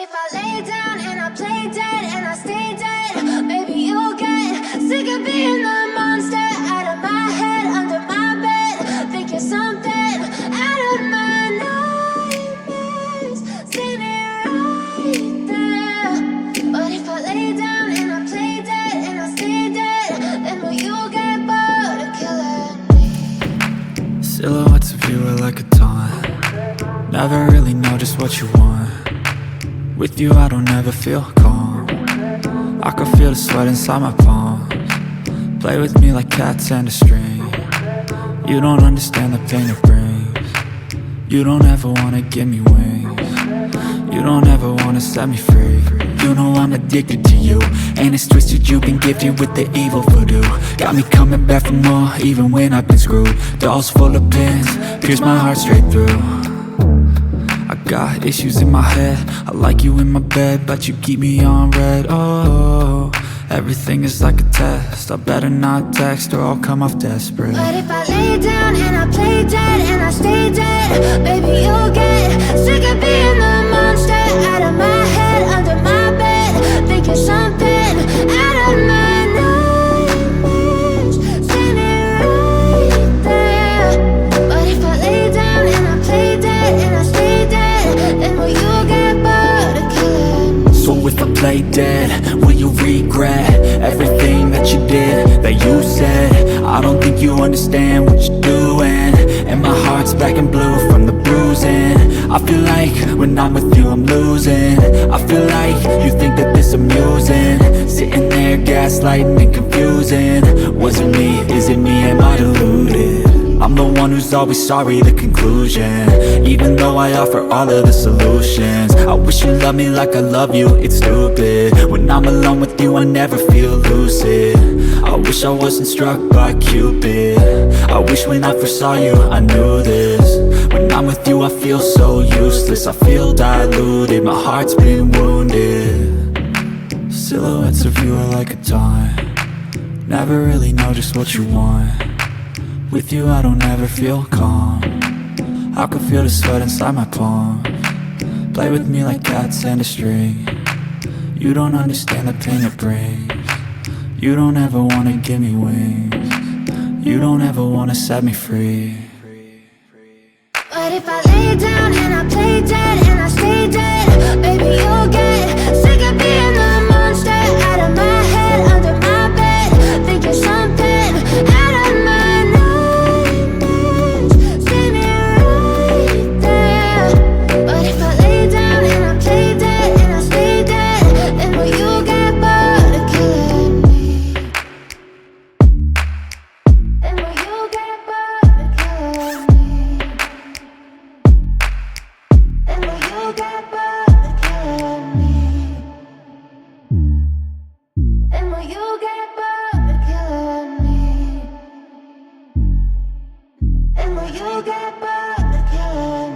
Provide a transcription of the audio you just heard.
if I lay down and I play dead and I stay dead? Maybe you'll get sick of being the monster out of my head, under my bed. Think you're something out of my nightmares, standing right there. But if I lay down and I play dead and I stay dead, then will you get bored of killing me? Silhouettes of you are like a taunt. Never really know just what you want. With you I don't ever feel calm. I can feel the sweat inside my palms. Play with me like cats and a string. You don't understand the pain it brings. You don't ever wanna give me wings. You don't ever wanna set me free. You know I'm addicted to you, and it's twisted, you've been gifted with the evil voodoo. Got me coming back for more, even when I've been screwed. Dolls full of pins, pierce my heart straight through. I got issues in my head, I like you in my bed, but you keep me on red. Oh, everything is like a test, I better not text or I'll come off desperate. But if I lay down and I play dead and I stay dead, baby you'll get sick of being the monster out of my head, under my bed. Think you're something out of my nightmares, standing right there. But if I lay down and I play dead and I stay dead, then will you get bored of killing me? So if I play dead, will you regret everything that you did, that you said? I don't think you understand what you're doing, and my heart's black and blue from the bruising. I feel like when I'm with you I'm losing. I feel like you think that this amusing, sitting there gaslighting and confusing. Was it me? Is it me? Am I deluded? I'm the one who's always sorry, the conclusion, even though I offer all of the solutions. I wish you loved me like I love you, it's stupid. When I'm alone with you I never feel lucid. I wish I wasn't struck by Cupid. I wish when I first saw you I knew this. When I'm with you I feel so useless, I feel diluted, my heart's been wounded. Silhouettes of you are like a taunt. Never really know just what you want. With you I don't ever feel calm. I can feel the sweat inside my palms. Play with me like cats and a string. You don't understand the pain it brings. You don't ever wanna give me wings. You don't ever wanna set me free. But if I lay down and I play dead and I stay dead, baby you'll get sick of being the monster out of my head, under my bed. Think you're something out of my nightmares, standing right there. But if I lay down and I play dead and I stay dead, then will you get bored of killing me? Then will you get bored of killing me? And will you get bored?